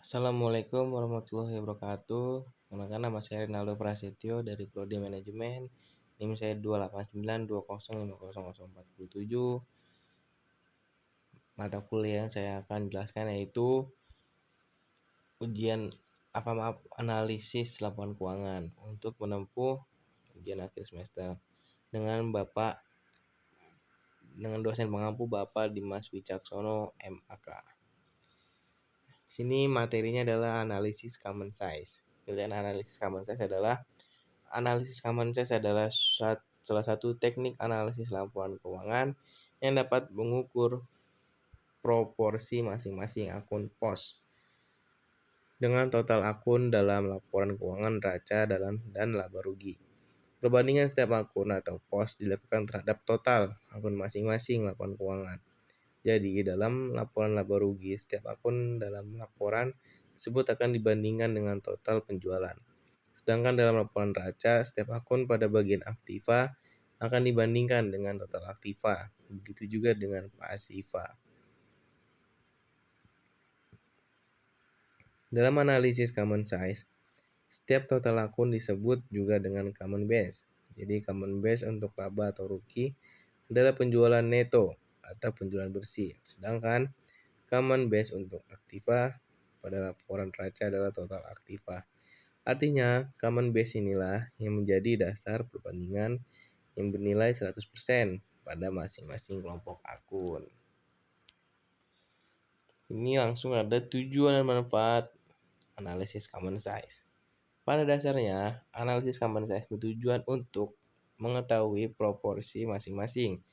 Assalamualaikum warahmatullahi wabarakatuh. Perkenalkan, nama saya Rinaldo Prasetyo dari Prodi Manajemen. NIM saya 28920505047. Mata kuliah yang saya akan jelaskan yaitu analisis laporan keuangan untuk menempuh ujian akhir semester dengan dosen pengampu Bapak Dimas Wicaksono MAK. Sini materinya adalah analisis common size. Pilihan analisis common size adalah salah satu teknik analisis laporan keuangan yang dapat mengukur proporsi masing-masing akun pos dengan total akun dalam laporan keuangan neraca dan laba rugi. Perbandingan setiap akun atau pos dilakukan terhadap total akun masing-masing laporan keuangan. Jadi, dalam laporan laba rugi, setiap akun dalam laporan tersebut akan dibandingkan dengan total penjualan. Sedangkan dalam laporan neraca, setiap akun pada bagian aktiva akan dibandingkan dengan total aktiva. Begitu juga dengan pasiva. Dalam analisis common size, setiap total akun disebut juga dengan common base. Jadi, common base untuk laba atau rugi adalah penjualan neto atau penjualan bersih. Sedangkan common base untuk aktiva pada laporan neraca adalah total aktiva. Artinya, common base inilah yang menjadi dasar perbandingan yang bernilai 100% pada masing-masing kelompok akun. Ini langsung ada tujuan dan manfaat analisis common size. Pada dasarnya, analisis common size bertujuan untuk mengetahui proporsi masing-masing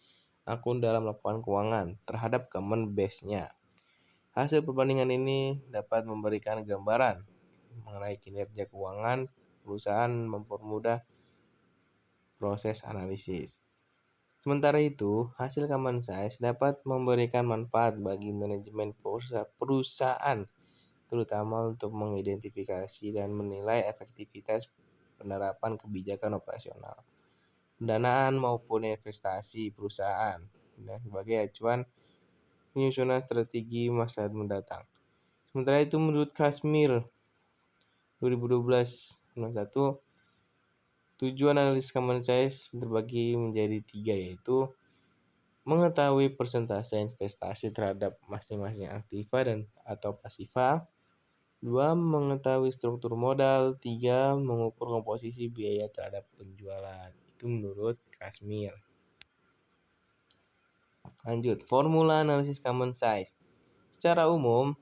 akun dalam laporan keuangan terhadap common base-nya. Hasil perbandingan ini dapat memberikan gambaran mengenai kinerja keuangan perusahaan, mempermudah proses analisis. Sementara itu, hasil common size dapat memberikan manfaat bagi manajemen perusahaan, terutama untuk mengidentifikasi dan menilai efektivitas penerapan kebijakan operasional, pendanaan maupun investasi perusahaan sebagai acuan penyusunan strategi masa mendatang. Sementara itu, menurut Kashmir 2012-91, tujuan analisis common size terbagi menjadi 3, yaitu mengetahui persentase investasi terhadap masing-masing aktiva dan atau pasiva. 2. Mengetahui struktur modal. 3. Mengukur komposisi biaya terhadap penjualan. Itu menurut Kashmir. Lanjut, formula analisis common size. Secara umum,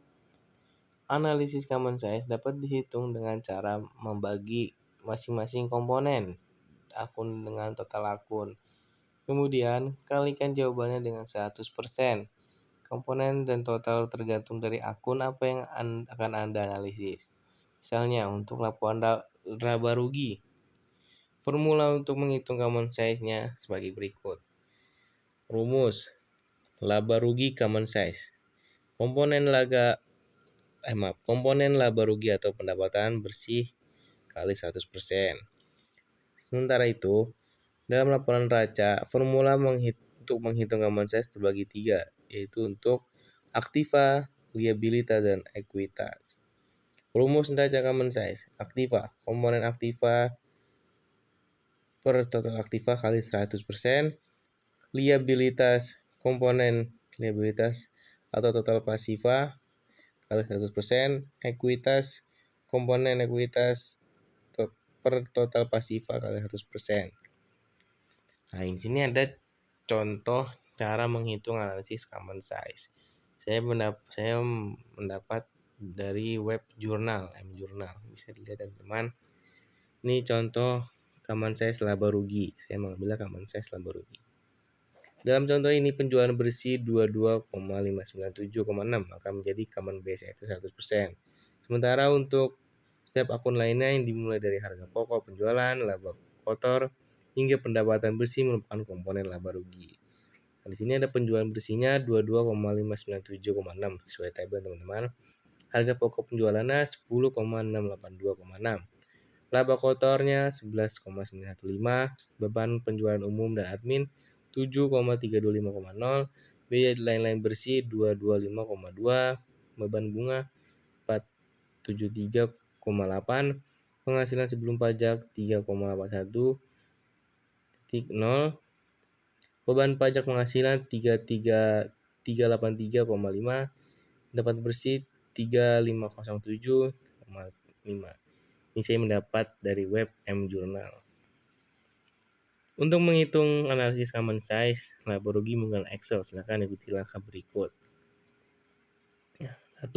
analisis common size dapat dihitung dengan cara membagi masing-masing komponen akun dengan total akun. Kemudian, kalikan jawabannya dengan 100%. Komponen dan total tergantung dari akun apa yang akan Anda analisis. Misalnya, untuk laporan laba rugi, formula untuk menghitung common size-nya sebagai berikut. Rumus laba rugi common size. Komponen laba rugi atau pendapatan bersih kali 100%. Sementara itu, dalam laporan neraca, formula untuk menghitung common size terbagi 3, yaitu untuk aktiva, liabilitas, dan ekuitas. Rumus neraca common size. Aktiva, komponen aktiva per total aktiva kali 100%. Liabilitas, komponen liabilitas atau total pasiva kali 100%. Ekuitas, komponen ekuitas per total pasiva kali 100%. Nah, di sini ada contoh cara menghitung analisis common size. Saya mendapat dari web jurnal, mJurnal. Bisa dilihat teman-teman. Ini contoh common size laba rugi. Saya mengambil common size laba rugi. Dalam contoh ini penjualan bersih 22,597,6 akan menjadi common base, yaitu 100%. Sementara untuk setiap akun lainnya yang dimulai dari harga pokok penjualan, laba kotor, hingga pendapatan bersih merupakan komponen laba rugi. Nah, di sini ada penjualan bersihnya 22,597,6 sesuai tabel teman-teman. Harga pokok penjualannya 10,682,6. Laba kotornya 11,915, beban penjualan umum dan admin 7,325,0, biaya lain-lain bersih 225,2, beban bunga 73,8, penghasilan sebelum pajak 3,81,0, beban pajak penghasilan 383,5, dapat bersih 3507,5. Ini saya mendapat dari web M-Jurnal. Untuk menghitung analisis common size laba rugi menggunakan Excel, silakan ikuti langkah berikut. 1.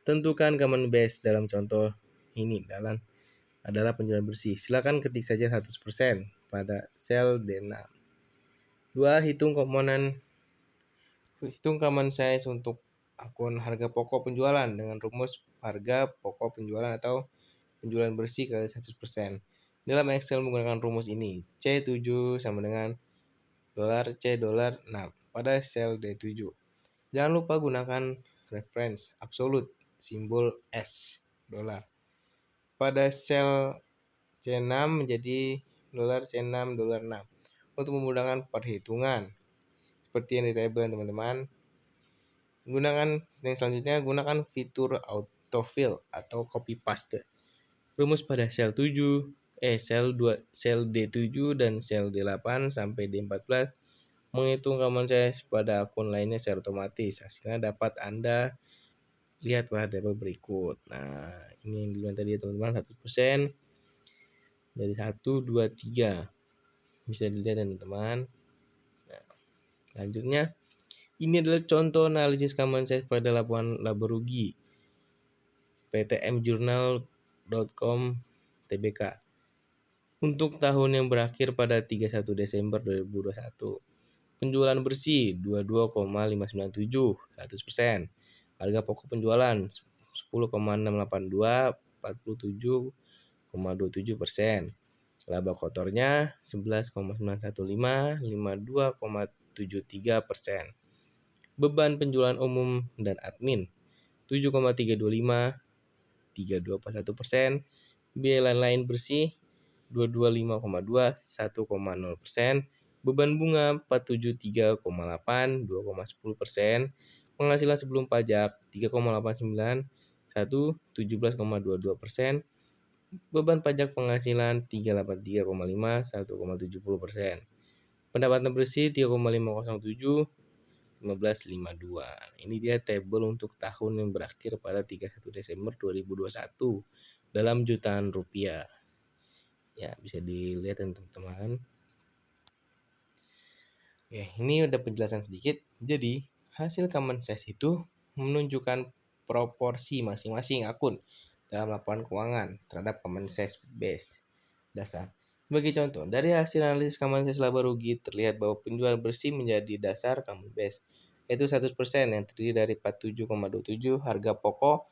Tentukan common base dalam contoh ini adalah penjualan bersih. Silakan ketik saja 100% pada sel D6. 2. Hitung common size untuk akun harga pokok penjualan dengan rumus harga pokok penjualan atau penjualan bersih kali 100%. Dalam Excel menggunakan rumus ini, C7 sama dengan $C$6 pada sel D7. Jangan lupa gunakan reference absolute, simbol S, dolar. Pada sel C6 menjadi $C6, $6. Untuk memudahkan perhitungan, seperti yang di tabel teman-teman, selanjutnya gunakan fitur autofill atau copy paste. Rumus pada sel D7 dan sel D8 sampai D14 menghitung common size pada akun lainnya secara otomatis. Hasilnya dapat Anda lihat pada tabel berikut. Nah, ini yang dilihat tadi teman-teman, 100% dari 1, 2, 3. Bisa dilihat teman-teman. Nah, selanjutnya ini adalah contoh analisis common size pada laporan laba rugi ptmjurnal.com Tbk untuk tahun yang berakhir pada 31 Desember 2021. Penjualan bersih 22,597, 100%. Harga pokok penjualan 10,682, 47,27%. Laba kotornya 11,915, 52,73%. Beban penjualan umum dan admin 7,325, 32,1%. Biaya lain-lain bersih 225,2, 1,0%. Beban bunga 473,8, 2,10%. Penghasilan sebelum pajak 3,89, 17,22%. Beban pajak penghasilan 383,5, 1,70%. Pendapatan bersih 3,507, 15,52. Ini dia tabel untuk tahun yang berakhir pada 31 Desember 2021 dalam jutaan rupiah. Ya, bisa dilihat teman-teman. Ya, ini udah penjelasan sedikit. Jadi, hasil common size itu menunjukkan proporsi masing-masing akun dalam laporan keuangan terhadap common size base dasar. Sebagai contoh, dari hasil analisis common size laba rugi terlihat bahwa penjualan bersih menjadi dasar common base, yaitu 100% yang terdiri dari 47,27 harga pokok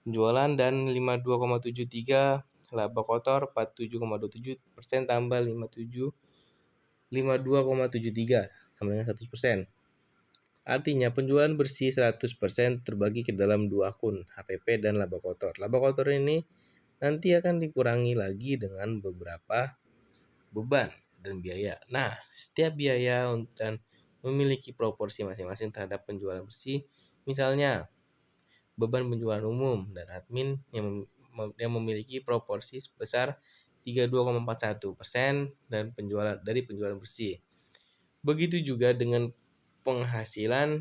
penjualan dan 52,73 laba kotor, 47,27% tambah 52,73 sama dengan 100%. Artinya penjualan bersih 100% terbagi ke dalam dua akun, HPP dan laba kotor. Laba kotor ini nanti akan dikurangi lagi dengan beberapa beban dan biaya. Nah, setiap biaya dan memiliki proporsi masing-masing terhadap penjualan bersih. Misalnya, beban penjualan umum dan admin yang memiliki proporsi sebesar 32,41% dan dari penjualan bersih. Begitu juga dengan penghasilan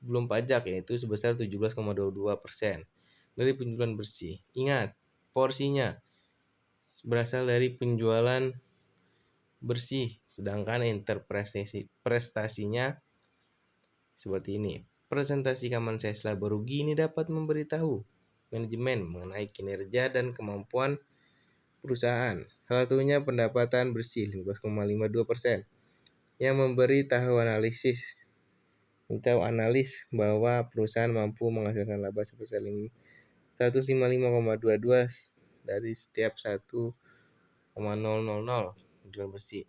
belum pajak, yaitu sebesar 17,22% dari penjualan bersih. Ingat, porsinya berasal dari penjualan bersih, sedangkan prestasinya seperti ini. Presentasi common size laba rugi ini dapat memberitahu manajemen mengenai kinerja dan kemampuan perusahaan. Salah satunya pendapatan bersih 15,52% yang memberi tahu analis bahwa perusahaan mampu menghasilkan laba sebesar 155,22 dari setiap 1,000 penjualan bersih.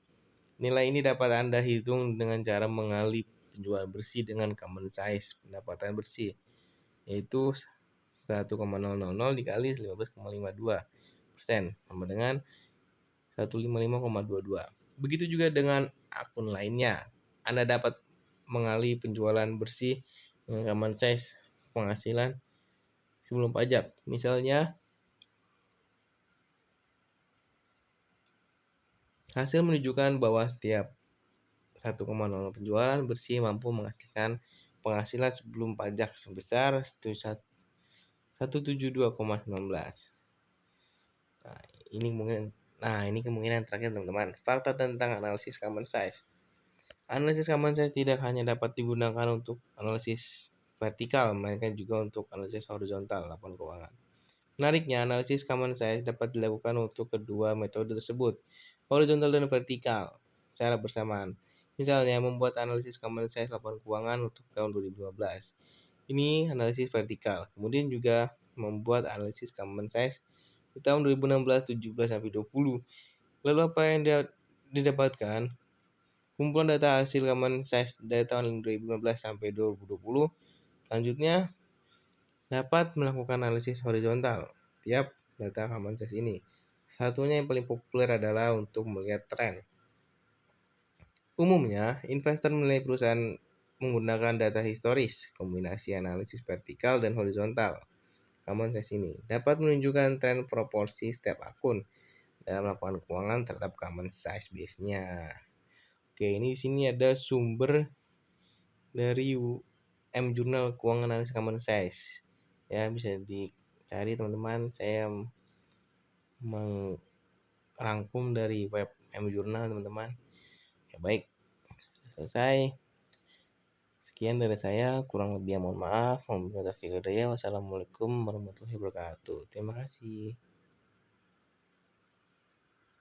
Nilai ini dapat Anda hitung dengan cara mengalih penjualan bersih dengan common size pendapatan bersih, yaitu 1,000 dikali 15,52% sama dengan 155,22. Begitu juga dengan akun lainnya. Anda dapat mengalih penjualan bersih dengan common size penghasilan sebelum pajak. Misalnya, hasil menunjukkan bahwa setiap 1,0 penjualan bersih mampu menghasilkan penghasilan sebelum pajak sebesar 172,19. Nah, ini kemungkinan terakhir teman-teman. Fakta tentang analisis common size. Analisis common size tidak hanya dapat digunakan untuk analisis vertikal, melainkan juga untuk analisis horizontal laporan keuangan. Menariknya, analisis common size dapat dilakukan untuk kedua metode tersebut, horizontal dan vertikal, secara bersamaan. Misalnya, membuat analisis common size laporan keuangan untuk tahun 2015. Ini analisis vertikal. Kemudian juga membuat analisis common size di tahun 2016, 17, sampai 20. Lalu apa yang didapatkan? Kumpulan data hasil common size dari tahun 2015 sampai 2020. Selanjutnya, dapat melakukan analisis horizontal setiap data common size ini. Satunya yang paling populer adalah untuk melihat tren. Umumnya, investor menilai perusahaan menggunakan data historis, kombinasi analisis vertikal dan horizontal. Common size ini dapat menunjukkan tren proporsi setiap akun dalam laporan keuangan terhadap common size base-nya. Oke, ini di sini ada sumber dari M-Jurnal Keuangan Analisis Common Size. Ya, bisa dicari teman-teman. Saya merangkum dari web M-Jurnal teman-teman. Ya, baik. Selesai. Sekian dari saya, kurang lebih mohon maaf. Wassalamualaikum warahmatullahi wabarakatuh. Terima kasih.